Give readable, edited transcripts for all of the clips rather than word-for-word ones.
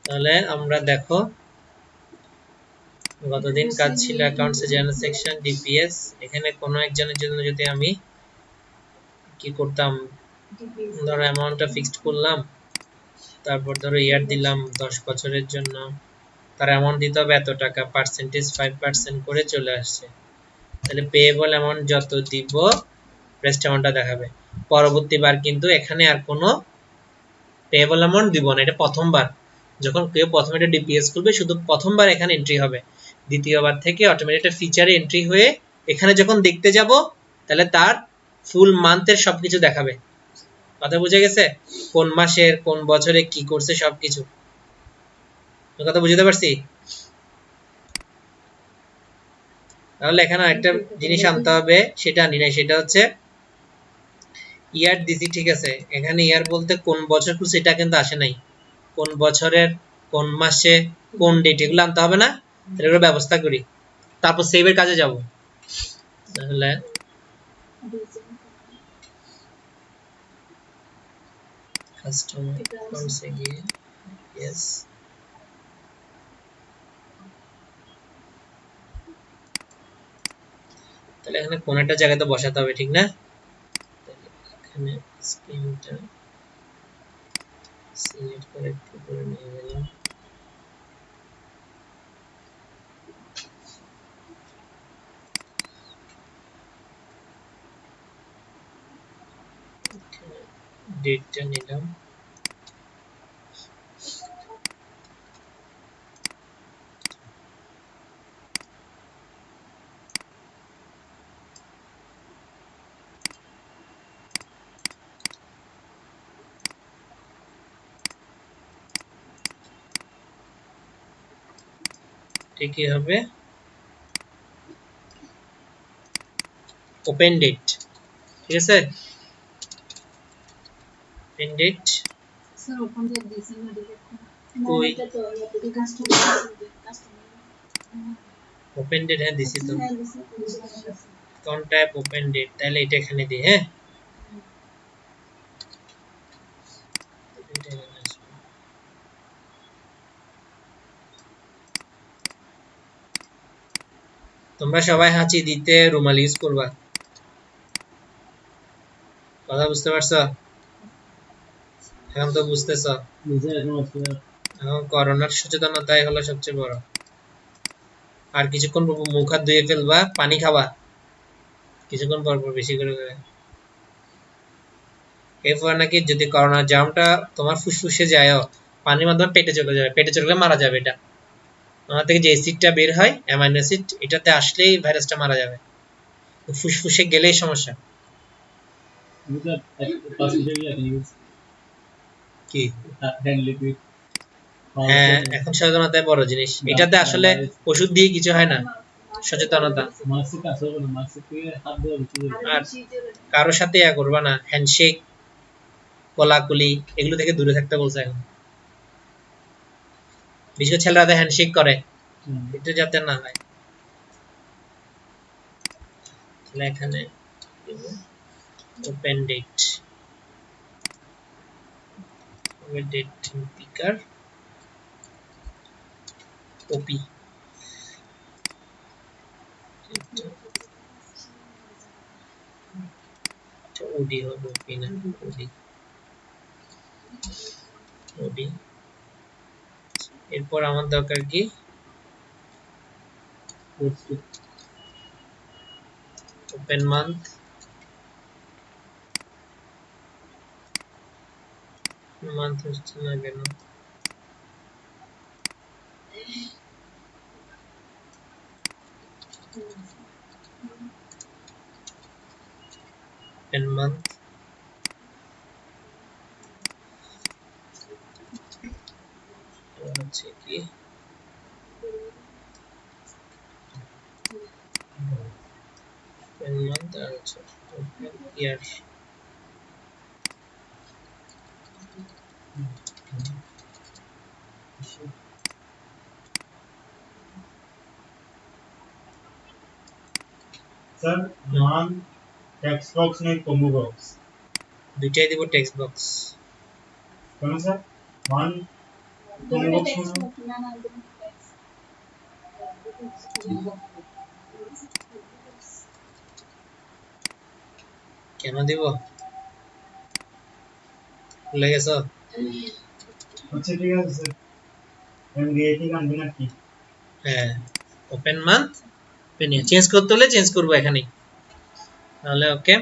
তাহলে আমরা দেখো গতদিন কাজ ছিল অ্যাকাউন্টস জেনারেল সেকশন ডিপিএস। এখানে কোনো একজনের জন্য যদি আমি কি করতাম, ধরো অ্যামাউন্টটা ফিক্সড করলাম, তারপর ধরো ইয়ার দিলাম 10 বছরের জন্য, তার অ্যামাউন্ট দিতে হবে এত টাকা, পার্সেন্টেজ 5% করে চলে আসছে। তাহলে পেয়েবল অ্যামাউন্ট যত দিব রেস্ট অ্যামাউন্টটা দেখাবে। পরবর্তীবার কিন্তু এখানে আর কোনো পেয়েবল অ্যামাউন্ট দিব না, এটা প্রথমবার। যখন কেউ প্রথমে এটা ডিপিএস করবে শুধু প্রথমবার এখানে এন্ট্রি হবে, দ্বিতীয়বার থেকে অটোমেটিক একটা ফিচারে এন্ট্রি হয়ে এখানে যখন দেখতে যাব তাহলে তার ফুল মান্থের সবকিছু দেখাবে। কথা বুঝে গেছে? কোন মাসের কোন বছরে কি করছে সবকিছু। কথা বুঝতে পারছি? তাহলে এখানে একটা জিনিস আনতে হবে, সেটা আনি নাই, সেটা হচ্ছে ইয়ার দিছি, ঠিক আছে। এখানে ইয়ার বলতে কোন বছর করছে এটা কিন্তু আসে নাই। কোন বছরের কোন মাসে কোন ডেট এগুলো আনতে হবে না? তাহলে এগুলো ব্যবস্থা করি, তারপর সেভের কাজে যাব। তাহলে কাস্টমার অ্যাকাউন্টসে গিয়ে ইয়েস, তাহলে এখানে কোন একটা জায়গায় তো বসাতে হবে, ঠিক না? এখানে স্ক্রিনটা সিলেক্ট করে একটু করে নিয়ে গেলাম। ডেটটা নিলাম, ঠিকই হবে। ওপেন ডেট, ঠিক আছে। Open date sir open date দিয়েছেন না ডিলিট কই? এটা তো এই কাস্টমার ওপেন ডেট হ্যাঁ দিছি তো, কোন টাইপ ওপেন ডেট, তাহলে এটা এখানে দিই। হ্যাঁ, তোমরা সবাই হাঁচি দিতে রুমাল ইউজ করবা। কথা বুঝতে পারছো? এখন তো বুঝতেছ। এখন করোনার সচেতনতাই হলো সবচেয়ে বড়। আর কিছুক্ষণ পর মুখ হাত ধুয়ে ফেলবা, পানি খাবা কিছুক্ষণ পর পর বেশি করে করে। এরপর নাকি যদি করোনা জামটা তোমার ফুসফুসে যায়, পানির মাধ্যমে পেটে চলে যাবে, পেটে চলে গেলে মারা যাবে। এটা ওনার থেকে যে অ্যাসিডটা বের হয় অ্যামাইনো অ্যাসিড, এটাতে আসলেই ভাইরাসটা মারা যাবে। ফুসফুসে গেলেই সমস্যা। কি? হ্যাঁ, এখন সচেতনতাই বড় জিনিস। এটাতে আসলে ওষুধ দিয়ে কিছু হয় না, সচেতনতা। আর কারোর সাথে ইয়া করবা না, হ্যান্ডশেক কোলাকুলি এগুলো থেকে দূরে থাকতে বলছে এখন। বিশেষ করে ছেলেরা হ্যান্ডশেক করে, এটা যাতে না হয়। তাহলে এখানে ওপেন ডেট, ডেট পিকার ওপি, ওডি হবে, ওপি না ওডি, ওডি। এরপর আমার দরকার কি ওপেন মান্থ, মান্থ হচ্ছে না কেন? ওপেন মান্থ, হচ্ছে কি ওপেন মান্থ আর হচ্ছে ওপেন ইয়ার। सर मान टेक्स्ट बॉक्स में कॉम्बो बॉक्स দুইটাই দিব টেক্সট বক্স। कौन सर मान কোনো বক্স না না কেন দিব ভুলে গেছো আচ্ছা ঠিক আছে স্যার এমবিএটি কনভেনার কি হ্যাঁ ওপেন মান্থ ওপেন ইয়ার চেঞ্জ করতে হলে চেঞ্জ করব এখানেই তাহলে ওকে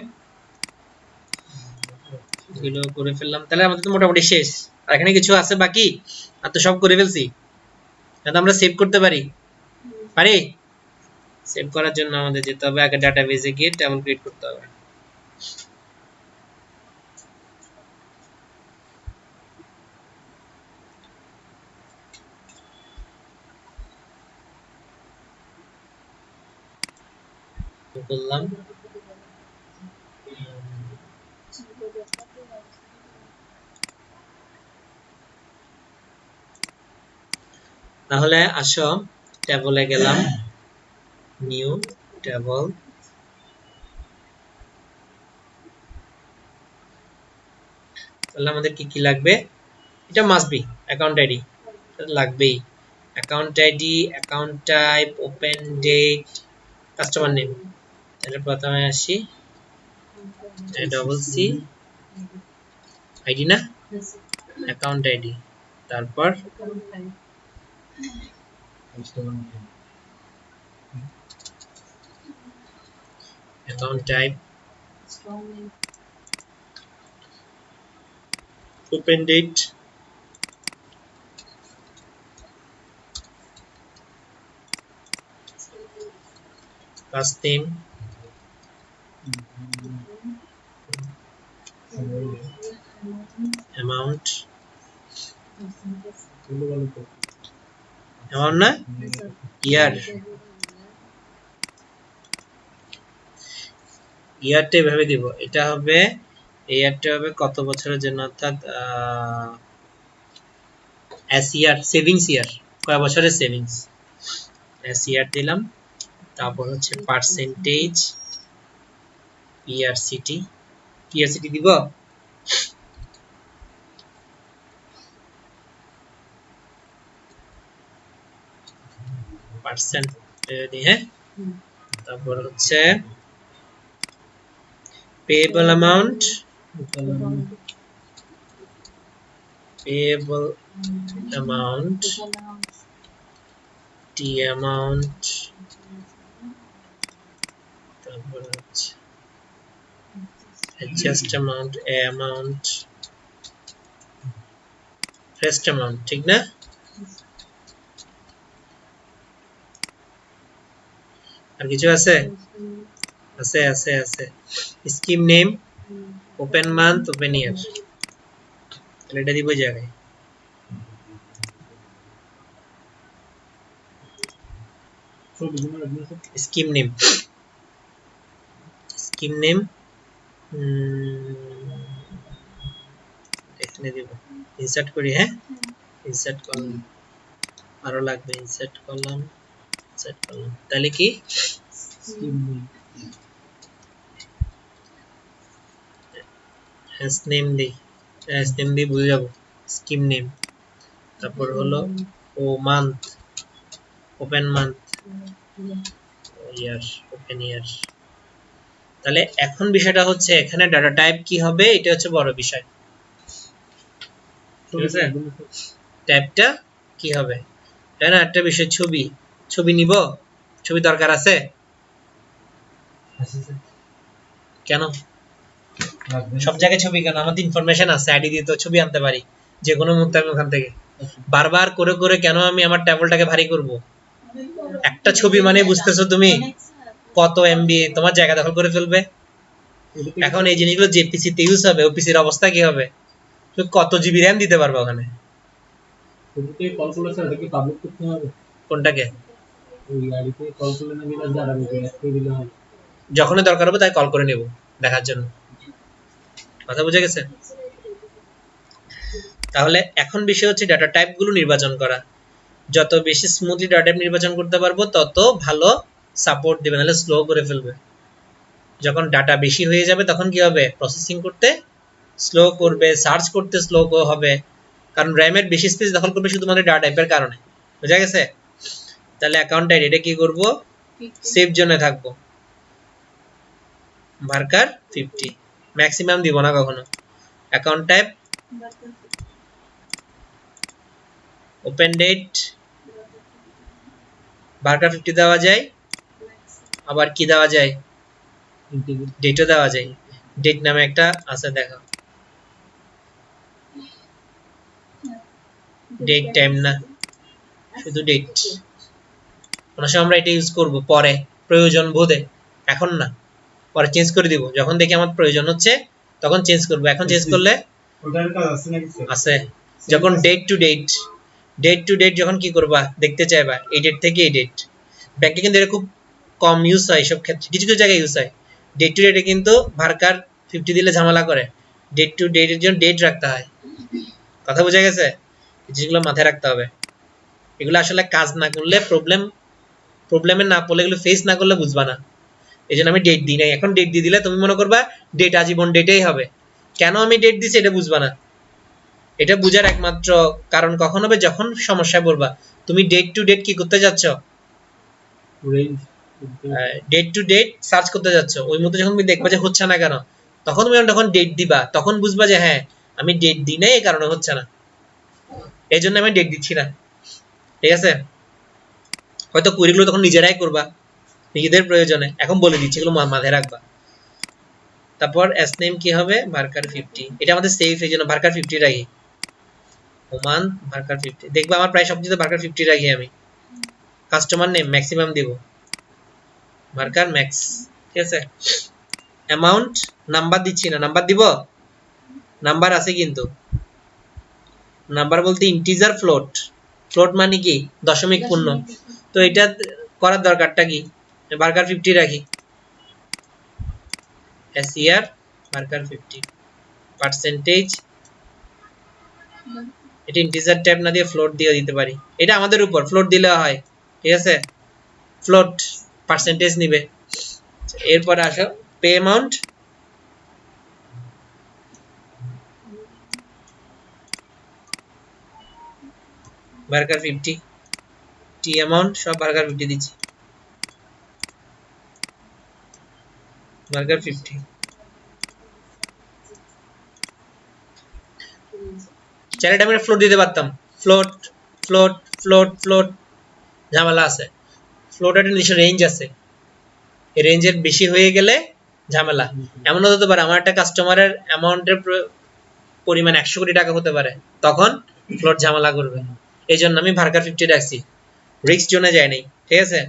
এগুলো করে ফেললাম তাহলে আমাদের তো মোটামুটি শেষ আর এখানে কিছু আছে বাকি আর তো সব করে ফেলছি তাহলে আমরা সেভ করতে পারি পারি সেভ করার জন্য আমাদের যেতে হবে আগে ডাটাবেসে গিয়ে টেবিল ক্রিয়েট করতে হবে বললাম তাহলে আসো টেবলে গেলাম নিউ টেবল তাহলে আমাদের কি কি লাগবে এটা মাস্ট বি অ্যাকাউন্ট আইডি লাগবেই account ID account type open date customer name তাহলে প্রথমে আসি ডবল সি আইডি না অ্যাকাউন্ট আইডি তারপর account type open date last name amount না ইয়ারটা এভাবে দিব এটা হবে ইয়ারটা হবে কত বছরের জন্য অর্থাৎ এস ইয়ার সেভিংস ইয়ার কয় বছরের সেভিংস এস ইয়ার দিলাম তারপর হচ্ছে পার্সেন্টেজ পিআরসিটি দিব পার্সেন্ট হ্যাঁ তারপর হচ্ছে payable amount t amount তারপর হচ্ছে adjust amount a amount rest amount ঠিক না আর কিছু আছে আছে আছে আছে scheme name open month open year তাহলে এটা দিব জায়গায় স্কিম নেম এখানে দিব ইনসার্ট করি হ্যাঁ ইনসার্ট করলাম আরো লাগবে ইনসার্ট করলাম তাহলে কি স্কিম নেম হ্যাশ নেম দিয়ে বুঝে যাব স্কিম নেম তারপর হলো ও month open month year open year তাহলে এখন বিষয়টা হচ্ছে এখানে ডাটা টাইপ কি হবে এটা হচ্ছে বড় বিষয় ঠিক আছে টাইপটা কি হবে তাই না একটা বিষয় ছবি নিব ছবি দরকার আছে কেন সব জায়গায় ছবি কেন আমাদের ইনফরমেশন আছে আইডি দিয়ে তো ছবি আনতে পারি যে কোনো মুহূর্তে আমি ওখান থেকে বারবার করে করে কেন আমি আমার টেবিলটাকে ভারী করব একটা ছবি মানে বুঝতেছো তুমি কত এমবি তোমার জায়গা দখল করে ফেলবে এখন এই জিনিসগুলো যে পিসি তে ইউজ হবে ওপিসির অবস্থা কি হবে তুমি কত জিবি র‍্যাম দিতে পারবে ওখানে ওদিকে কল করলে স্যার এটা কি পাবলিক করতে হবে কোনটাকে ওই আইডিতে কল করলে না দিলে দাঁড়াবে একটা দিলে হবে যখনই দরকার হবে তাই কল করে নেব দেখার জন্য কথা বুঝে গেছে তাহলে এখন বিষয় হচ্ছে ডাটা টাইপ গুলো নির্বাচন করা যত বেশি স্মুথলি ডাটা টাইপ নির্বাচন করতে পারবো তত ভালো সাপোর্ট দিবে নাহলে স্লো করে ফেলবে যখন ডাটা বেশি হয়ে যাবে তখন কি হবে প্রসেসিং করতে স্লো করবে সার্চ করতে স্লো হবে কারণ র্যামের বেশি স্পেস দখল করবে শুধুমাত্র ডাটা টাইপের কারণে। বুঝা গেছে? তাহলে অ্যাকাউন্ট আইডি এটা কি করব, সেভ জোনে থাকবো, ভার্কার 50, ম্যাক্সিমাম দিব না কখনো। অ্যাকাউন্ট টাইপ ওপেন ডেট, ভার্কার 50 দেওয়া যায়, আবার কি দেওয়া যায়, ইন্টিগ্রেট ডেটও দেওয়া যায়। ডেট নামে একটা আছে, দেখো ডেট টাইম না, শুধু ডেট। অনেক সময় আমরা এটা ইউজ করব পরে প্রয়োজন বোধে, এখন না, পরে চেঞ্জ করে দিব, যখন দেখি আমার প্রয়োজন হচ্ছে তখন চেঞ্জ করব। এখন চেঞ্জ করলে ওটার কাজ আছে নাকি স্যার? আছে। যখন ডেট টু ডেট যখন কি করবা দেখতে চাইবা, এই ডেট থেকে এই ডেট। ব্যাংকে কিন্তু এটা খুব কম ইউজ হয় এসব ক্ষেত্রে, কিছু কিছু জায়গায় ইউজ হয়। ডেট টু ডেটে কিন্তু ভার্কার 50 দিলে ঝামেলা করে, ডেট টু ডেটের জন্য ডেট রাখতে হয়। কথা বোঝা গেছে? যেগুলো মাথায় রাখতে হবে, এগুলো আসলে কাজ না করলে প্রবলেমে না পড়লে, এগুলো ফেস না করলে বুঝবা না। এই জন্য আমি ডেট দিই নাই। এখন ডেট দিয়ে দিলে তুমি মনে করবা ডেট আজীবন ডেটেই হবে। কেন আমি ডেট দিছি এটা বুঝবা না। এটা বুঝার একমাত্র কারণ কখন হবে, যখন সমস্যায় পড়বা। তুমি ডেট টু ডেট কি করতে যাচ্ছ, range date to date search করতে যাচ্ছ, ওই মতো যখন তুমি দেখবা যে হচ্ছে না কেন, তখন তুমি যখন ডেট দিবা তখন বুঝবা যে হ্যাঁ আমি ডেট দিই নাই, এই কারণে হচ্ছে না, এই জন্য আমি ডেট দিচ্ছি না। ঠিক আছে? হয়তো কুইরিগুলো তখন নিজেরাই করবা নিজেদের প্রয়োজনে, এখন বলে দিচ্ছি, এগুলো মাথায় রাখবা। তারপর এস নেম কি হবে, ভার্কার 50, এটা আমাদের সেফ, এই জন্য ভার্কার 50 রাখি। ওমান ভার্কার 50, দেখবা আমার প্রায় সব কিছুতে ভার্কার 50 রাখি আমি। কাস্টমার নেম ম্যাক্সিমাম দিব, ভার্কার ম্যাক্স। ঠিক আছে? অ্যামাউন্ট নাম্বার দিচ্ছি না, নাম্বার দিব, নাম্বার আছে কিন্তু। নাম্বার বলতে ইন্টিজার ফ্লোট, ফ্লোট মানে কি দশমিক পূর্ণ, তো এটা করার দরকারটা কি, ভার্কার 50 রাখি। এসইআর ভার্কার 50, পার্সেন্টেজ, এটা ইন্টিজার টাইপ না দিয়ে ফ্লোট দিয়ে দিতে পারি, এটা আমাদের উপর, ফ্লোট দিলে হয়। ঠিক আছে? ফ্লোট পার্সেন্টেজ নিবে। এরপরে আসো পে অ্যামাউন্ট, ভার্কার 50, টি অ্যামাউন্ট সব ভার্কার 50 দিচ্ছি, ভার্কার 50। চাইলে আমি ফ্লোট দিতে পারতাম, ফ্লোট ফ্লোট ফ্লোট ফ্লোট, ঝামেলা আছে। ফ্লোটের নিশ্চয় রেঞ্জ আছে, এই রেঞ্জের বেশি হয়ে গেলে ঝামেলা। এমন হতে পারে আমার একটা কাস্টমারের অ্যামাউন্টের পরিমাণ 100 কোটি টাকা হতে পারে, তখন ফ্লোট ঝামেলা করবে। এই জন্য আমি ভার্কার 50 রাখছি, রিস্ক জোনে যায় নাই। ঠিক আছে?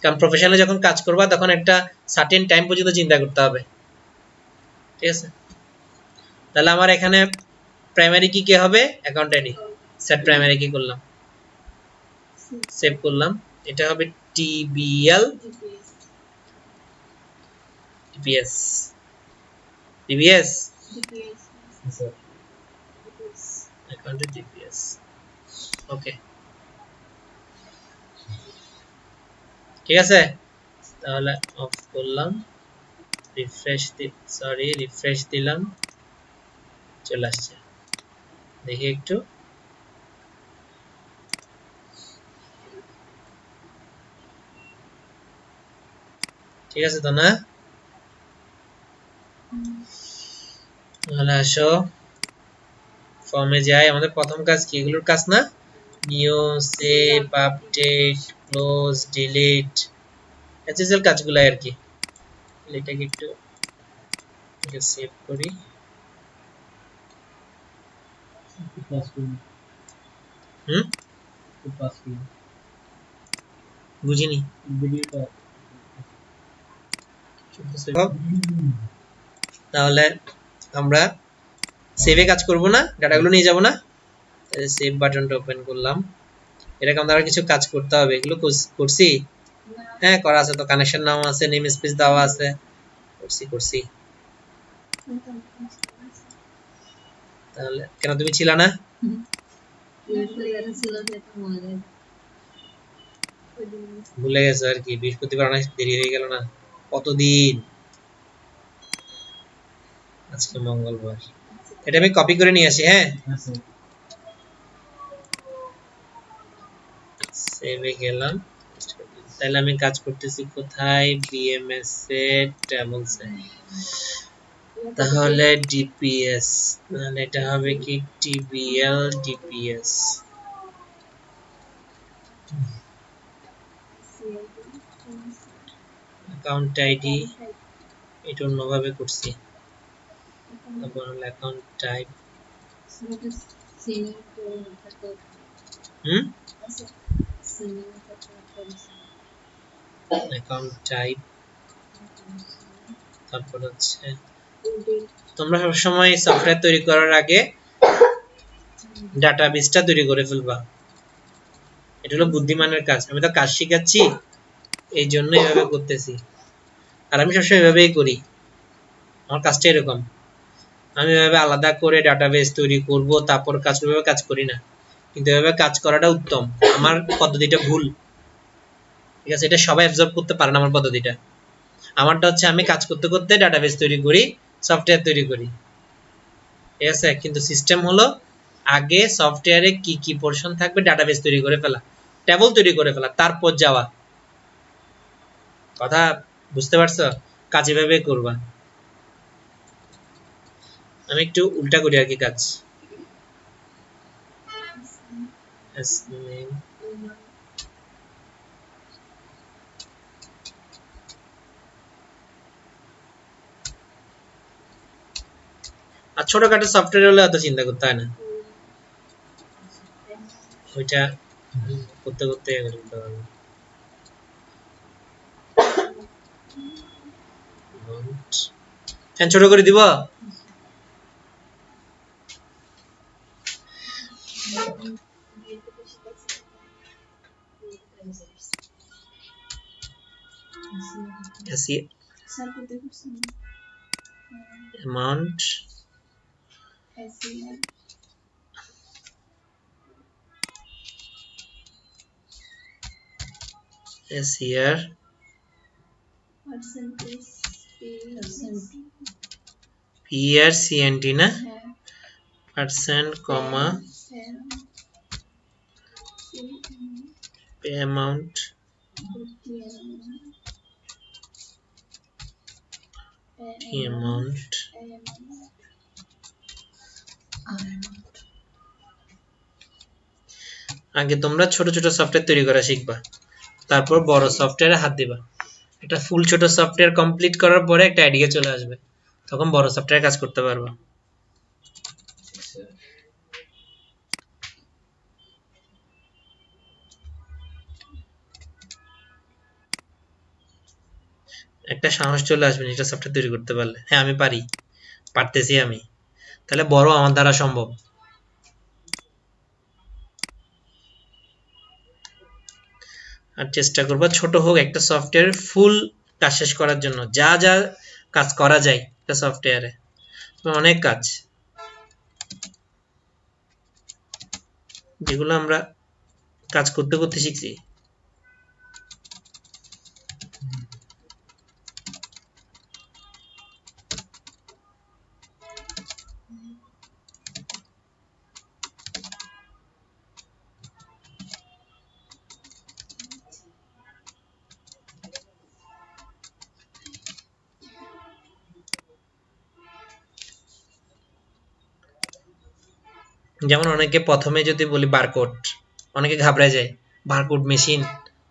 কারণ প্রফেশনালি যখন কাজ করবা তখন একটা সার্টেন টাইম পর্যন্ত চিন্তা করতে হবে। ঠিক আছে? তাহলে আমার এখানে প্রাইমারি কি হবে, অ্যাকাউন্ট আইডি, সেট প্রাইমারি কি করলাম, সেভ করলাম। এটা হবে টিবিএল ডিপিএস, ডিপিএস স্যার অ্যাকাউন্টে ডিপিএস। ওকে, ঠিক আছে? তাহলে অফ করলাম, রিফ্রেশ দিলাম, চলে আসছে। দেখি একটু, ঠিক আছে তো না? তাহলে আসো ফর্মে যাই। আমাদের প্রথম কাজ কি, এগুলোর কাজ না, new, save, update, close, delete, SSL কাজগুলো আর কি। এটাকে একটু সেভ করি। বুঝিনি, তাহলে আমরা সেভে কাজ করব না, ডাটাগুলো নিয়ে যাব না। সেভ বাটনটা ওপেন করলাম। এরকম আমরা কিছু কাজ করতে হবে, এগুলো করছি, হ্যাঁ করা আছে তো, কানেকশন নাম আছে, নেম স্পেস দেওয়া আছে, করছি। তাহলে কেন তুমি ছিল না? ভুলে গেছো আর কি, বৃহস্পতিবার অনেক দেরি হয়ে গেল না, কতদিন, আজকে মঙ্গলবার। এটা আমি কপি করে নিয়ে আসি। হ্যাঁ, স্যার সেভে গেলাম। তাহলে আমি কাজ করতেছি কোথায়? বিএমএস এ টেবলস এ। তাহলে ডিপিএস, তাহলে এটা হবে কি টিবিএল ডিপিএস। অ্যাকাউন্ট আইডি এটা অন্যভাবে করছি। তারপর হলো অ্যাকাউন্ট টাইপ। অ্যাকাউন্ট টাইপ, তারপর হচ্ছে তোমরা সবসময় সফটওয়্যার তৈরি করার আগে ডাটাবেসটা তৈরি করে ফেলবা। এটা হলো বুদ্ধিমানের কাজ। আমি তো কাজ শিখাচ্ছি, এই জন্য এভাবে করতেছি। আর আমি সবসময় এভাবেই করি, আমার কাজটা এরকম। আমি এভাবে আলাদা করে ডাটাবেস তৈরি করব তারপর কাজ করব, এভাবে কাজ করি না। কিন্তু এভাবে কাজ করাটা উত্তম। আমার পদ্ধতিটা ভুল, ঠিক আছে? এটা সবাই অ্যাবজর্ব করতে পারে না আমার পদ্ধতিটা। আমারটা হচ্ছে আমি কাজ করতে করতে ডাটাবেস তৈরি করি, সফটওয়্যার তৈরি করি, ঠিক আছে? কিন্তু সিস্টেম হলো আগে সফটওয়্যারে কি কি পোরশন থাকবে ডাটাবেস তৈরি করে ফেলা, টেবল তৈরি করে ফেলা, তারপর যাওয়া। কথা বুঝতে পারছো? কাজ এভাবে করবা। আমি একটু উল্টা করি আর কি কাজ। আর ছোটখাটো সফটওয়্যার হলে এত চিন্তা করতে হয় না, ওইটা করতে করতে করতে পারবো। ফ্যান ছোট করে দিব। amount is here percent না percent comma pay amount amount আগে তোমরা ছোট ছোট সফটওয়্যার তৈরি করা শিখবা, তারপর বড় সফটওয়্যারে হাত দিবা। একটা ফুল ছোট সফটওয়্যার কমপ্লিট করার পরে একটা আইডিয়া চলে আসবে, তখন বড় সফটওয়্যার কাজ করতে পারবা। একটা সাহস চলে আসবে এটা সফটওয়্যার তৈরি করতে পারলে, হ্যাঁ আমি পারি, পারতেছি আমি, তাহলে বড় আমার দ্বারা সম্ভব। আর চেষ্টা করবা ছোট হোক একটা সফটওয়্যার ফুল কাজ শেষ করার জন্য, যা যা কাজ করা যায় একটা সফটওয়্যারে, অনেক কাজ যেগুলো আমরা কাজ করতে করতে শিখছি। যেমন অনেকে প্রথমে যদি বলি বারকোড, অনেকে ঘাবড়ে যায়, বারকোড মেশিন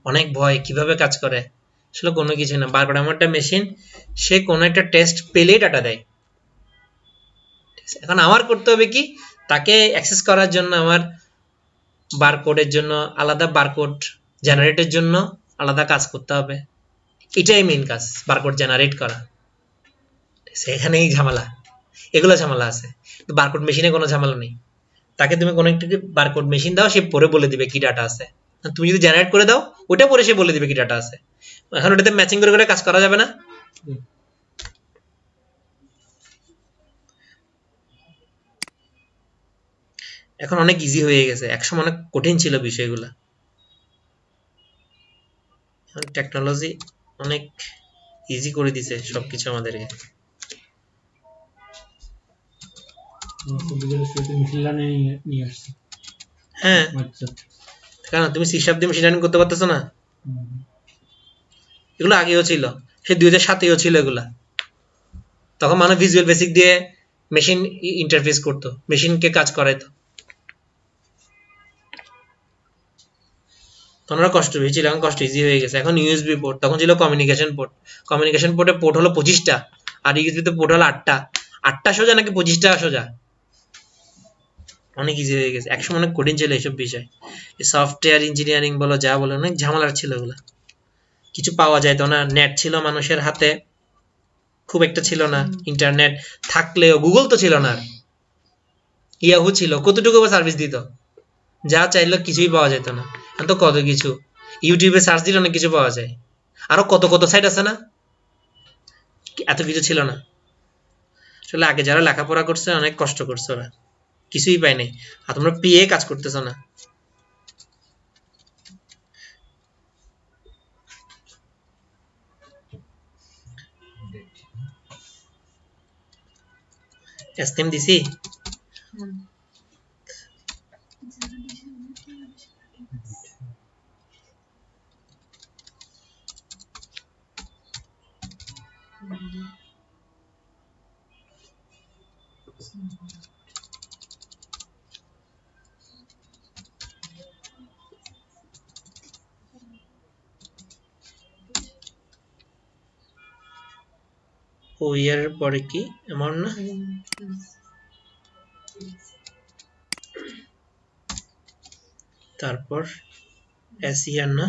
অনেক ভয়, কিভাবে কাজ করে? আসলে কোনো কিছু না, বারকোড এমন একটা মেশিন, সে কোনো একটা টেস্ট পেলেই ডাটা দেয়। এখন আমার করতে হবে কি, তাকে অ্যাক্সেস করার জন্য আমার বারকোডের জন্য আলাদা, বারকোড জেনারেটের জন্য আলাদা কাজ করতে হবে। এটাই মেইন কাজ, বারকোড জেনারেট করা। সেখানেই ঝামেলা, এগুলো ঝামেলা আছে। বারকোড মেশিনে কোনো ঝামেলা নেই, তাকে তুমি কোনো একটা বারকোড মেশিন দাও, সে পরে বলে দিবে কি ডাটা আছে। তুমি যদি জেনারেট করে দাও, ওটা পরে সে বলে দিবে কি ডাটা আছে। এখন ওটাতে ম্যাচিং করে করে কাজ করা যাবে না? এখন অনেক ইজি হয়ে গেছে, একসময় অনেক কঠিন ছিল বিষয়গুলো। টেকনোলজি অনেক ইজি করে দিছে সবকিছু আমাদেরকে। মেশিন লার্নিং নিয়ে আসছে। হ্যাঁ, আচ্ছা, কেন তুমি সি শার্প দিয়ে মেশিন লার্নিং করতে পারতেছো না? এগুলো আগেও ছিল, সে 2007-এও ছিল এগুলা। তখন মানুষ ভিজুয়াল বেসিক দিয়ে মেশিন ইন্টারফেস করতো, মেশিনকে কাজ করাইতো। তখন কষ্ট হয়েছিল, এখন কষ্ট ইজি হয়ে গেছে। এখন ইউএসবি পোর্ট, তখন ছিল কমিউনিকেশন পোর্ট। কমিউনিকেশন পোর্টে পোর্ট হলো 25টা, আর ইউএসবিতে পোর্ট হলো 8টা। 8টা সোজা নাকি 25টা সোজা? অনেক ইজি হয়ে গেছে। একসময় অনেক কঠিন ছিল এইসব বিষয়। সফটওয়্যার ইঞ্জিনিয়ারিং বলো, যা বলো, অনেক ঝামেলার ছিল এগুলা। কিছু পাওয়া যাইতো না, নেট ছিল মানুষের হাতে খুব একটা ছিল না, ইন্টারনেট থাকলেও গুগল তো ছিল না, ইয়াহু ছিল, কতটুকু সার্ভিস দিত, যা চাইলো কিছুই পাওয়া যেত না। এখন তো কত কিছু, ইউটিউবে সার্চ দিলে অনেক কিছু পাওয়া যায়, আরো কত কত সাইট আছে না, এত কিছু ছিল না। আসলে আগে যারা লেখাপড়া করছে অনেক কষ্ট করছে, ওরা কিছুই পায় নাই। আর তোমরা পিএ কাজ করতেছো না। এসএম দিছি। ও ইয়ার পরে কি অ্যামাউন্ট না, তারপর এস ইয়ার না,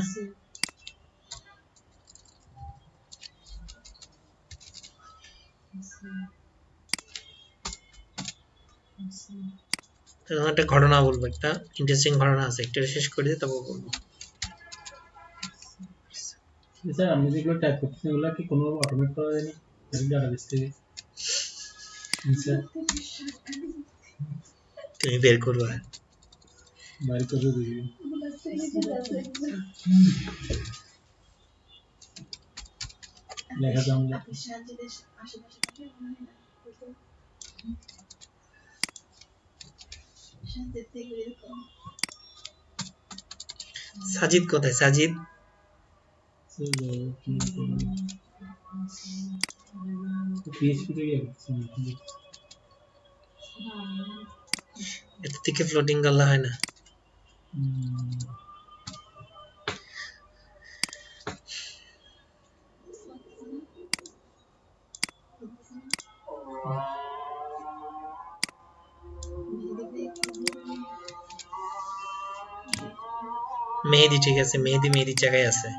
একটা ঘটনা বলবো, একটা ইন্টারেস্টিং ঘটনা আছে, একটা শেষ করে দিয়ে তারপর বলবো। স্যার আপনি যেগুলো টাইপ করতেছেন এগুলো কি কোনো অটোমেট করা যায় না ডাটাবেস থেকে? স্যার তুমি বের করবা, বাইরে করে দিবি লেখা তো আমরা সাজিদ কোথায়? সাজিদ পিএইচপি থেকে এর থেকে ফ্লোটিং করলে হয় না। মেহেদি ঠিক আছে, মেহেদি মেহেদির জায়গায় আছে।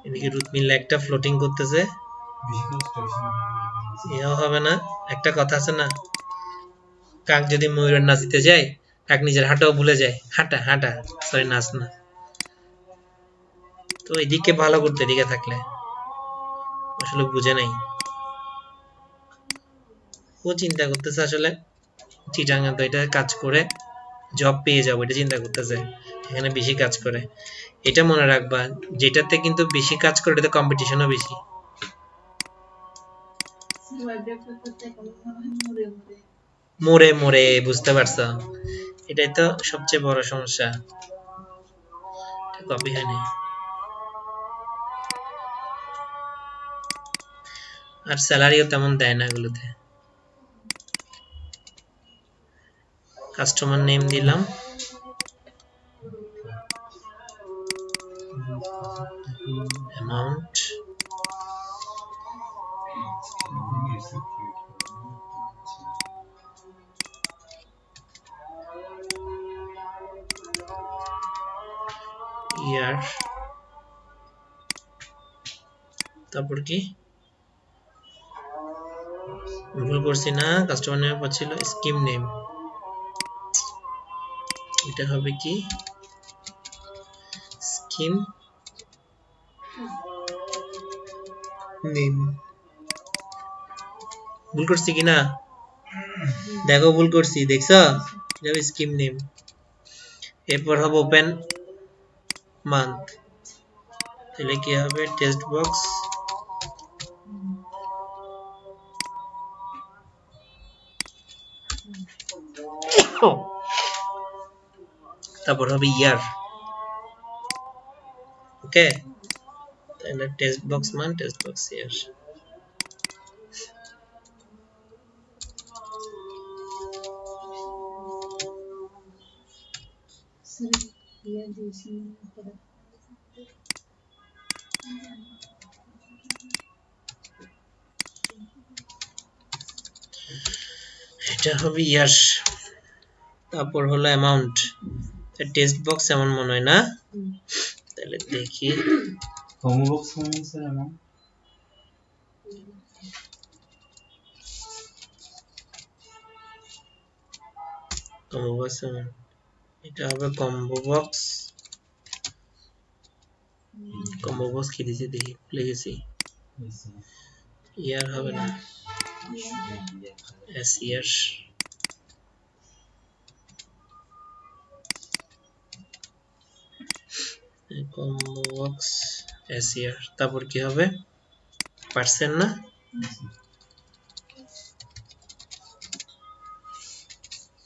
এদিকে রুতমিল্লা একটা ফ্লোটিং করতেছে, এও হবে না। একটা কথা আছে না, কাক যদি ময়ূরের নাচিতে যায়, কাক নিজের হাঁটাও ভুলে যায়। হাঁটা হাঁটা, সরি নাচ না। তো এদিকে ভালো করতে, এদিকে থাকলে আসলে বুঝে নাই। ও চিন্তা করতেছে আসলে চিটাঙ্গা তো এটা কাজ করে জব পেয়ে যাবো, এটা চিন্তা করতেছে, এখানে বেশি কাজ করে। এটা মনে রাখবা, যেটাতে কিন্তু বেশি কাজ করে এটাতে কম্পিটিশনও বেশি। মরে মরে, বুঝতে পারছো? এটাই তো সবচেয়ে বড় সমস্যা, কপি হয়নি। আর স্যালারিও তেমন দেয় না এগুলোতে। কাস্টমার নেম দিলাম, অ্যামাউন্ট, ইয়ার, তারপর কি ভুল করছি না, কাস্টমার নেম পাচ্ছিল স্কিম নেম, এটা হবে কি স্কিম নেম। ভুল করছি কিনা দেখো, ভুল করছি দেখছো, যাবে স্কিম নেম। এরপর হবে ওপেন মান্থ, তাহলে কি হবে টেক্সট বক্স, তারপর হবে ইয়ার। ওকে, তাহলে টেক্সট বক্স মান টেক্সট বক্স ইয়ার। স্যার ইয়ার দিয়েছেন পরে এটা হবে ইয়ার। তারপর হলো অ্যামাউন্ট। টেক্সট বক্স এমন মনে হয় না, তাহলে দেখি কমো বক্স কেমন স্যার আমার? কম্বো বক্স এমন, এটা হবে কম্বো বক্স। কম্বো বক্স কি দিয়েছি দেখি, ভুলে গেছি। ইয়ার হবে না, S year. Combo box S year. তারপর কি হবে, পার্সেন্ট না,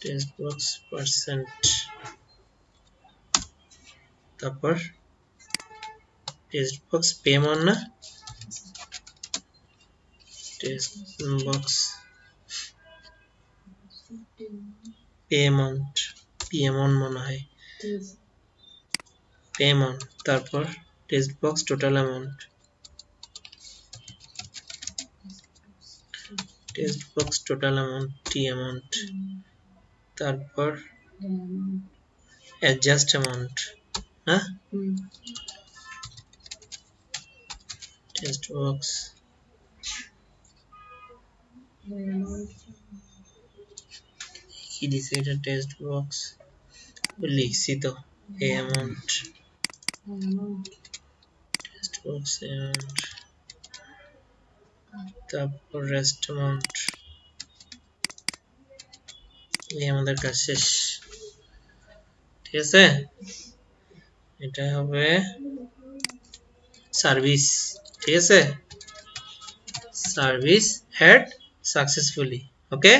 টেক্সট বক্স পার্সেন্ট। তারপর টেক্সট বক্স পেমন না, টেক্সট বক্স পেমেন্ট, পিএমন মনে হয়, পেমেন্ট। তারপর text box total amount, text box total amount T amount. তারপর অ্যাডজাস্ট অ্যামাউন্ট না, টেক্সট বক্স কি দিছে এটা, টেক্সট বক্স লিখছি তো, এই অ্যামাউন্ট, টেক্সট বক্স অ্যামাউন্ট। তারপর রেস্ট অ্যামাউন্ট। এই আমাদের কাজ শেষ, ঠিক আছে। এটা হবে সার্ভিস, ঠিক আছে, সার্ভিস হ্যাড সাকসেসফুলি। ওকে,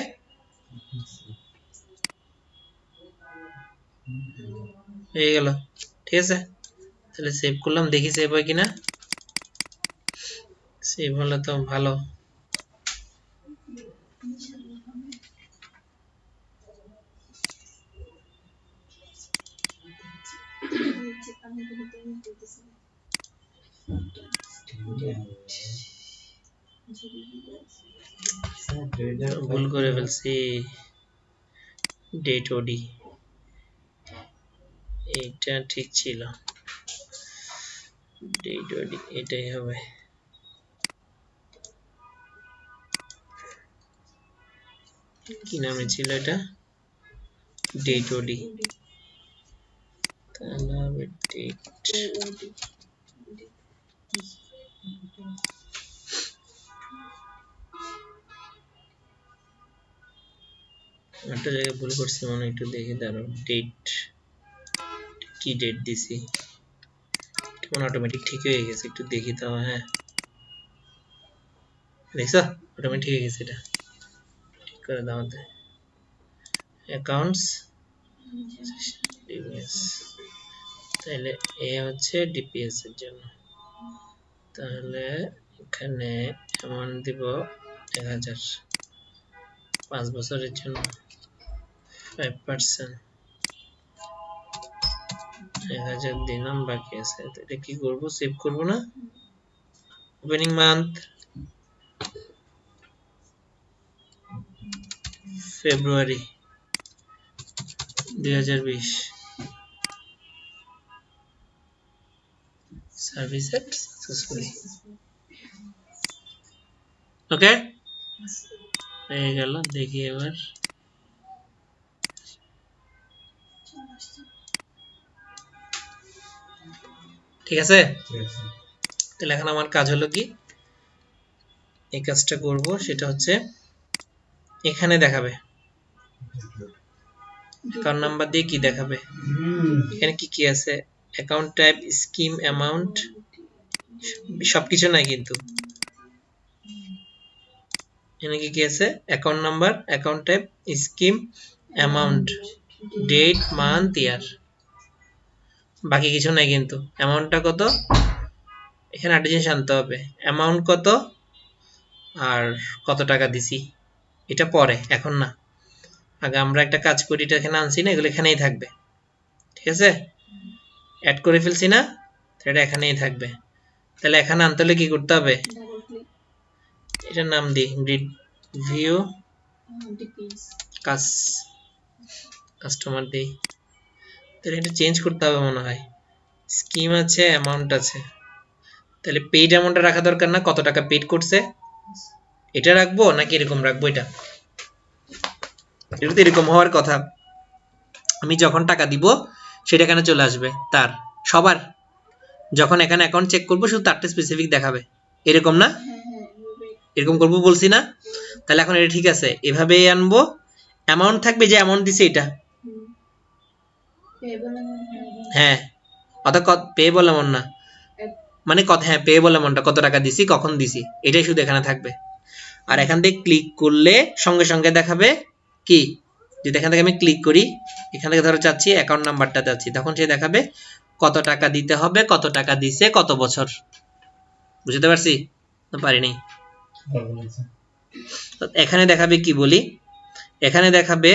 হয়ে গেল, ঠিক আছে। তাহলে সেভ করলাম, দেখি সেভ হয় কিনা। সেভ হলে তো ভালো। ভুল করে ফেলছি, ডেট ওডি, এটা ঠিক ছিল, ডেট ওডি এটাই হবে। কি নামে ছিল এটা, ডেট ওডি, তাহলে হবে ডেট। একটা জায়গায় ভুল করছি মনে, একটু দেখে দাঁড়াও, ডেট কি ডেট দিছি, কেমন অটোমেটিক ঠিক হয়ে গেছে, একটু দেখি তো। হ্যাঁ দেখছো, অটোমেটিক হয়ে গেছে, এটা ঠিক করে দাও। অ্যাকাউন্টস ডিপিএস, তাহলে এ হচ্ছে ডিপিএস এর জন্য। তাহলে এখানে অ্যামাউন্ট দিব 1000, 5 বছরের জন্য 5%, 1000 দিলাম, বাকি আছে। এটা কি করব, সেভ করব না। ওপেনিং মান্থ ফেব্রুয়ারি 2020, সার্ভিস সাকসেসফুলি। ওকে, হয়ে গেল। দেখি এবার, ঠিক আছে। তাহলে এখন আমার কাজ হলো কি, এই কাজটা করব, সেটা হচ্ছে এখানে দেখাবে অ্যাকাউন্ট নাম্বার দিয়ে কি দেখাবে, এখানে কি কি আছে, অ্যাকাউন্ট টাইপ, স্কিম, অ্যামাউন্ট, সবকিছু নাই কিন্তু। এখানে কি কি আছে, account number, account type, scheme, amount, date, month, year, বাকি কিছু নাই। কিন্তু অ্যামাউন্টটা কত, এখানে একটা জিনিস আনতে হবে, অ্যামাউন্ট কত আর কত টাকা দিছি, এটা পরে, এখন না। আগে আমরা একটা কাজ করি, এটা এখানে আনছি না, এগুলো এখানেই থাকবে, ঠিক আছে? অ্যাড করে ফেলছি না, এটা এখানেই থাকবে। তাহলে এখানে আনতে হলে কি করতে হবে, ডাবল ক্লিক এটার নাম দিই গ্রিড ভিউ ডিপিএস কাস্টমার দিই। তাহলে এটা চেঞ্জ করতে হবে মনে হয়, স্কিম আছে, অ্যামাউন্ট আছে, তাহলে পেইড অ্যামাউন্টটা রাখা দরকার না, কত টাকা পেইড করছে এটা রাখবো নাকি এরকম রাখবো, এটা তো এরকম হওয়ার কথা। আমি যখন টাকা দিব সেটা এখানে চলে আসবে, তার সবার, যখন এখানে অ্যাকাউন্ট চেক করবো শুধু তারটা স্পেসিফিক দেখাবে, এরকম না? এরকম করবো বলছি না? তাহলে এখন এটা ঠিক আছে, এভাবেই আনবো, অ্যামাউন্ট থাকবে যে অ্যামাউন্ট দিছে এটা, হ্যাঁ, অর্থাৎ পেয়েবল অ্যামাউন্ট না, মানে কত, হ্যাঁ পেয়েবল অ্যামাউন্টটা কত টাকা দিছি, কখন দিছি, এটাই শুধু এখানে থাকবে। আর এখান থেকে ক্লিক করলে সঙ্গে সঙ্গে দেখাবে কি, যদি এখান থেকে আমি ক্লিক করি, এখান থেকে ধরো চাচ্ছি অ্যাকাউন্ট নাম্বারটা চাচ্ছি, তখন সে দেখাবে কত টাকা দিতে হবে, কত টাকা দিছে, কত বছর। বুঝতে পারছি না পারিনি? এখানে দেখাবে কি বলি, এখানে দেখাবে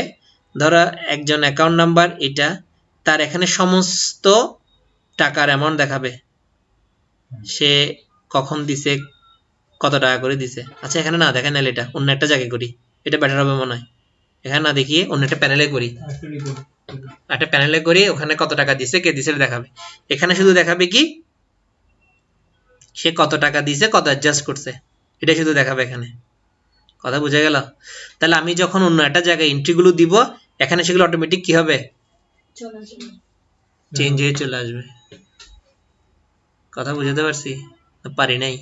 ধরো একজন অ্যাকাউন্ট নাম্বার এটা, তার এখানে সমস্ত টাকার অ্যামাউন্ট দেখাবে, সে কখন দিছে, কত টাকা করে দিছে। আচ্ছা এখানে না দেখেন, নাহলে এটা অন্য একটা জায়গায় করি, এটা বেটার হবে মনে হয়। এখানে না দেখিয়ে অন্য একটা প্যানেলে করি, একটা প্যানেলে করি, ওখানে কত টাকা দিছে, কে দিছে দেখাবে। এখানে শুধু দেখাবে কি, সে কত টাকা দিছে, কত অ্যাডজাস্ট করছে, এটা শুধু দেখাবে এখানে। কথা বুঝা গেল? তাহলে আমি যখন অন্য একটা জায়গায় এন্ট্রিগুলো দিব, এখানে সেগুলো অটোমেটিক কি হবে, চেঞ্জ হয়ে চলে আসবে। কথা বুঝতে পারছি? পারি নাই?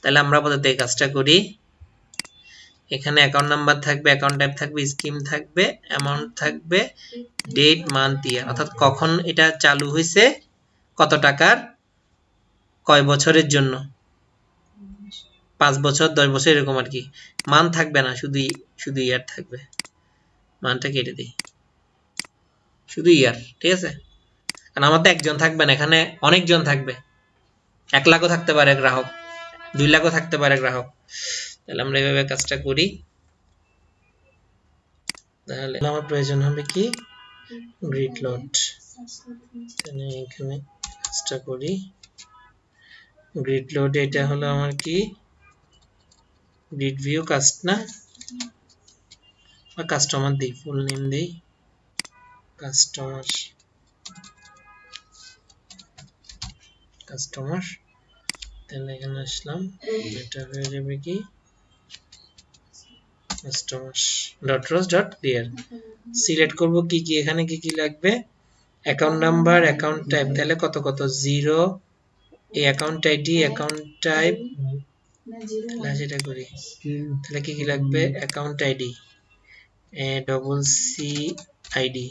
তাহলে আমরা আপাতত এই কাজটা করি। এখানে অ্যাকাউন্ট নাম্বার থাকবে, অ্যাকাউন্ট টাইপ থাকবে, স্কিম থাকবে, অ্যামাউন্ট থাকবে, ডেট, মান্থ, ইয়ার, অর্থাৎ কখন এটা চালু হয়েছে, কত টাকার, কয় বছরের জন্য, 5 বছর, 10 বছর, এরকম আর কি। মান থাকবে না, শুধু ইয়ার থাকবে, মানটা কেটে দিই, শুধু ইয়ার, ঠিক আছে? কারণ আমার তো একজন থাকবে না, এখানে অনেকজন থাকবে, 1 লাখও থাকতে পারে গ্রাহক, 2 লাখও থাকতে পারে গ্রাহক। তাহলে আমরা এইভাবে কাজটা করি। তাহলে আমার প্রয়োজন হবে কি, গ্রিড লোড। তাহলে এখানে কাজটা করি, গ্রিড লোড, এটা হলো আমার কি, গ্রিড ভিউ কাস্ট না, বা কাস্টমার দিই, ফুল নেম দিই কাস্টমার, তাহলে এখানে আসলাম, এটা হয়ে যাবে কি কাস্টমার ডট রোজ ডট ক্লিয়ার। সিলেক্ট করব কি কি, এখানে কি কি লাগবে, অ্যাকাউন্ট নাম্বার, অ্যাকাউন্ট টাইপ, তাহলে কত কত, 0, এই অ্যাকাউন্ট আইডি, অ্যাকাউন্ট টাইপ, তাহলে সেটা করি। তাহলে কি কি লাগবে, account ID, double C ID,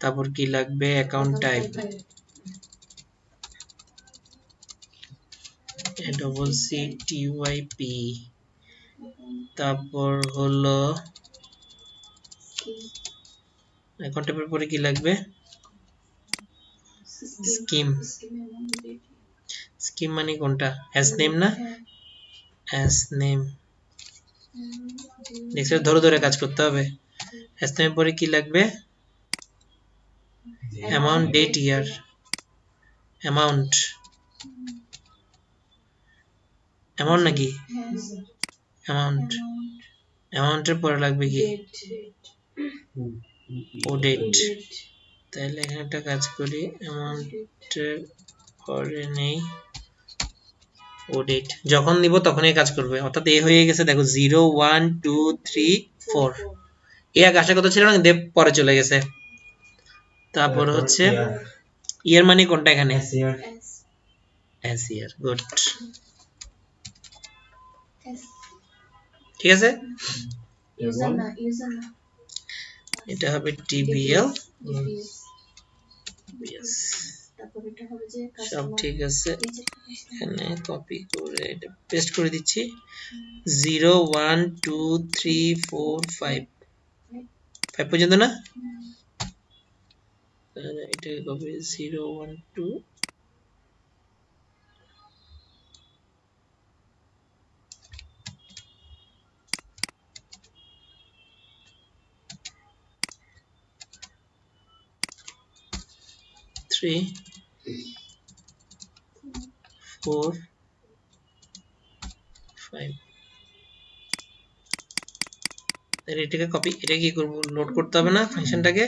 তারপর কি লাগবে, account type, double C TYP, তারপর হলো অ্যাকাউন্ট টাইপের পরে কি লাগবে, স্কিম, স্কিম মানে কোনটা, অ্যাস নেম না, অ্যাস নেম, দেখছো ধরে ধরে কাজ করতে হবে। অ্যাস নেমের পরে কি লাগবে, অ্যামাউন্ট, ডেট, ইয়ার, অ্যামাউন্ট, অ্যামাউন্ট নাকি, অ্যামাউন্ট, অ্যামাউন্টের পরে লাগবে কি, ও ডেট। তাহলে এখানে একটা কাজ করি, অ্যামাউন্টের পরে নেই ও ডেট, যখন নিব তখনই কাজ করবে, অর্থাৎ এ হয়ে গেছে, দেখো 0, 1, 2, 3, 4, এ আগে আসার কথা ছিল না, দেব পরে চলে গেছে। তারপর হচ্ছে ইয়ার মানে কোনটা, এখানে এস ইয়ার, গুড, ঠিক আছে। এটা হবে টিবিএল, সব ঠিক আছে। এখানে কপি করে এটা পেস্ট করে দিচ্ছি, 0, 1, 2, 3, 4, 5, 5 পর্যন্ত না? তাহলে এটা কপি 0 1 2 3 4 5 তাহলে এটাকে কপি, এটা কি করব, লোড করতে হবে না ফাংশনটাকে,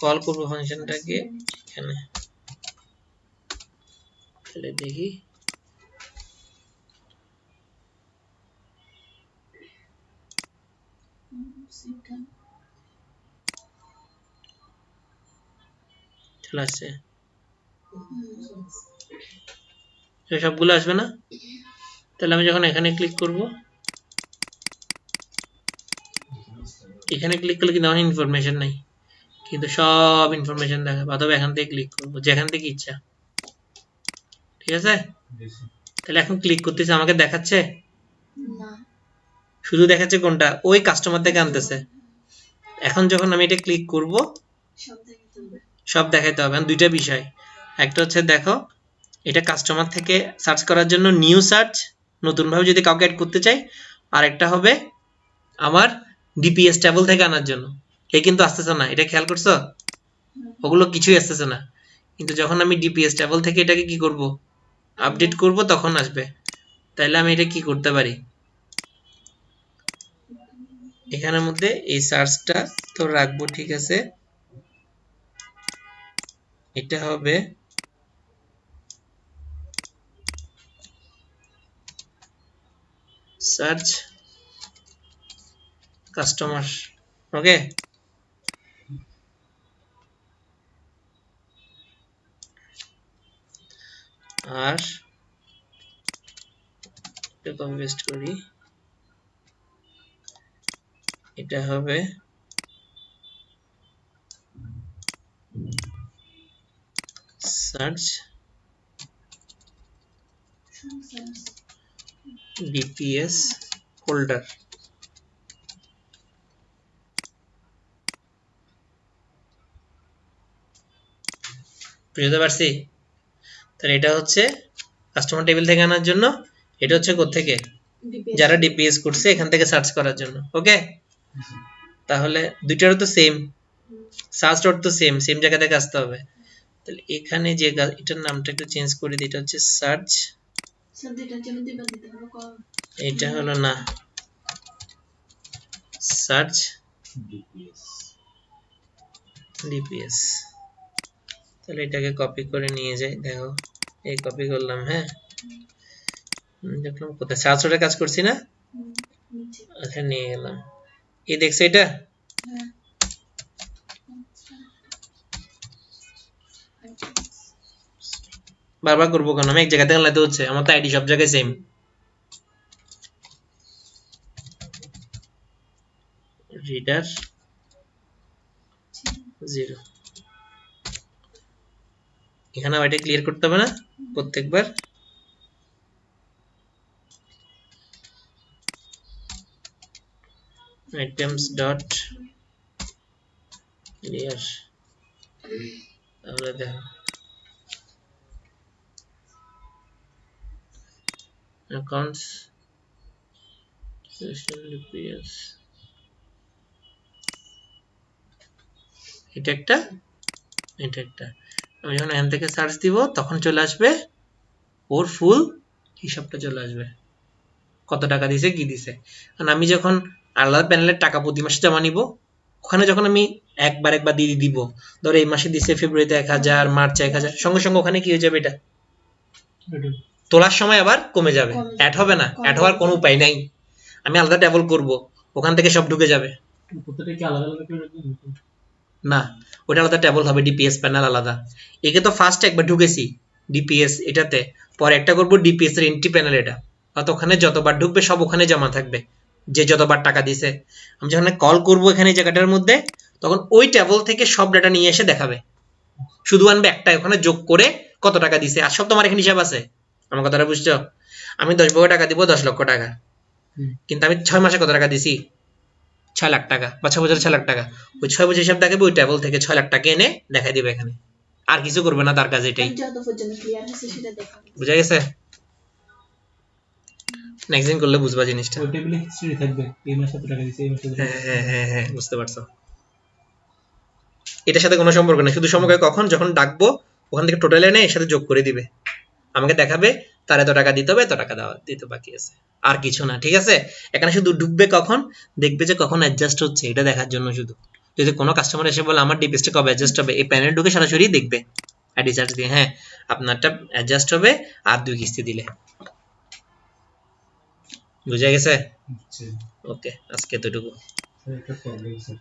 কল করব ফাংশনটাকে এখানে। তাহলে দেখি চলে আসছে, সবগুলো আসবে না? তাহলে আমি যখন এখানে ক্লিক করব, এখানে ক্লিক করলে কিন্তু আমার ইনফরমেশন নাই, কিন্তু সব ইনফরমেশন দেখাবে। অথবা এখান থেকে ক্লিক করবো, যেখান থেকে ইচ্ছা, ঠিক আছে? তাহলে এখন ক্লিক করতেছে, আমাকে দেখাচ্ছে না, শুধু দেখাচ্ছে কোনটা, ওই কাস্টমার থেকে আনতেছে। এখন যখন আমি এটা ক্লিক করব, সব দেখাতে হবে। সব দেখাইতে হবে। দুইটা বিষয়, একটা হচ্ছে দেখো এটা কাস্টমার থেকে সার্চ করার জন্য নিউ সার্চ, নতুন ভাবে যদি কাউকে অ্যাড করতে চাই, আর একটা হবে আমার ডিপিএস টেবল থেকে আনার জন্য। এ কিন্তু আসতেছে না, এটা খেয়াল করছো? ওগুলো কিছুই আসতেছে না, কিন্তু যখন আমি ডিপিএস টেবল থেকে এটাকে কি করব, আপডেট করব, তখন আসবে। তাইলে আমি এটা কি করতে পারি, এখানের মধ্যে এই সার্চটা তো রাখবো, ঠিক আছে? এটা হবে সার্চ কাস্টমার, ওকে? আর এটা কপি পেস্ট করি, এটা হবে সার্চ ডিপিএস হোল্ডার। বুঝতে পারছি? তাহলে এটা হচ্ছে কাস্টমার টেবিল থেকে আনার জন্য, এটা হচ্ছে কোত্থেকে, যারা ডিপিএস করছে এখান থেকে সার্চ করার জন্য, ওকে? তাহলে দুইটারও তো সেম সার্চ ডট, তো সেম সেম জায়গা থেকে আসতে হবে। তাহলে এখানে যে এটার নামটা একটু চেঞ্জ করে দিই, এটা হচ্ছে সার্চ, এটা হলো না সার্চ ডিপিএস। তাহলে এটাকে কপি করে নিয়ে যাই, দেখো এই কপি করলাম, হ্যাঁ দেখলাম কোথায় সার্চ ডটে কাজ করছি না, আচ্ছা নিয়ে গেলাম, এই দেখছো এটা? বারবার করবো কেন, আমি এক জায়গা থেকে আনলে তো হচ্ছে, আমার তো আইডি সব জায়গায় সেম। রিডার 0, এখানে এটা ক্লিয়ার করতে হবে না প্রত্যেকবার। items dot clear, তাহলে দেখো accounts session DPS, এটা একটা, এটা একটা। আমি যখন এখান থেকে সার্চ দিব তখন চলে আসবে ওর ফুল হিসাবটা চলে আসবে, কত টাকা দিছে কি দিছে। কারণ আমি যখন আলাদা প্যানেলের টাকা প্রতি মাসে জমা নিব, ওখানে যখন আমি একবার দিয়ে দিব, ধরো এই মাসে দিছে ফেব্রুয়ারিতে 1000, মার্চে 1000, সঙ্গে সঙ্গে ওখানে কি হয়ে যাবে, এটা তোলার সময় আবার কমে যাবে, অ্যাড হবে না, অ্যাড হওয়ার কোনো উপায় নাই। আমি আলাদা টেবল করব, ওখান থেকে সব ঢুকে যাবে। প্রত্যেকটা কি আলাদা আলাদা করে রাখবেন? না, ওটা আলাদা টেবল হবে, ডিপিএস প্যানেল আলাদা। একে তো ফার্স্ট একবার ঢুকেছি ডিপিএস এটাতে, পরে একটা করব ডিপিএস এর এন্ট্রি প্যানেল, এটা অত ওখানে যতবার ঢুকবে সব ওখানে জমা থাকবে, যে যতবার টাকা দিছে। আমি যখন কল করব এখানে জায়গাটার মধ্যে, তখন ওই টেবল থেকে সব ডাটা নিয়ে এসে দেখাবে, শুধু আনবে একটা ওখানে যোগ করে কত টাকা দিছে, আর সব তোমার এখানে হিসাব আছে। আমার কথাটা বুঝছো? আমি 10 টাকা দিব 10 লক্ষ টাকা, কিন্তু আমি 6 মাসে কত টাকা দিছি 6 লাখ টাকা বা 6 বছরে 6 লাখ টাকা, ওই 6 বছর হিসাব দেখাবে, ওই টেবল থেকে 6 লাখ টাকা এনে দেখাই দিবে এখানে, আর কিছু করবে না তার কাজ এটাই। যত পর্যন্ত ক্লিয়ার হয়েছে সেটা দেখাবো। বুঝা গেছে? নেক্সট দিন করলে বুঝবা জিনিসটা। ওই টেবিলে হিস্ট্রি থাকবে, এই মাসে কত টাকা দিয়েছে, এই মাসে কত টাকা দিয়েছে। হ্যাঁ বুঝতে পারছো। এটার সাথে কোনো সম্পর্ক নেই, শুধু সম্পর্ক কখন যখন ডাকবো ওখান থেকে টোটাল এনে এর সাথে যোগ করে দিবে, আমাকে দেখাবে তার এত টাকা দিতে হবে, এত টাকা দেওয়া দিতে বাকি আছে, আর কিছু না। ঠিক আছে, এখানে শুধু ঢুকবে কখন, দেখবে যে কখন অ্যাডজাস্ট হচ্ছে এটা দেখার জন্য শুধু। যদি কোনো কাস্টমার এসে বলে আমার ডিপিএসটা কবে অ্যাডজাস্ট হবে, এই প্যানেল ঢুকে সরাসরি দেখবে আইডি চার্জ দিয়ে, হ্যাঁ আপনারটা অ্যাডজাস্ট হবে আর 2 কিস্তি দিলে। বুঝা গেছে? আচ্ছা ওকে, আজকে এতটুকু। একটা প্রবলেম স্যার।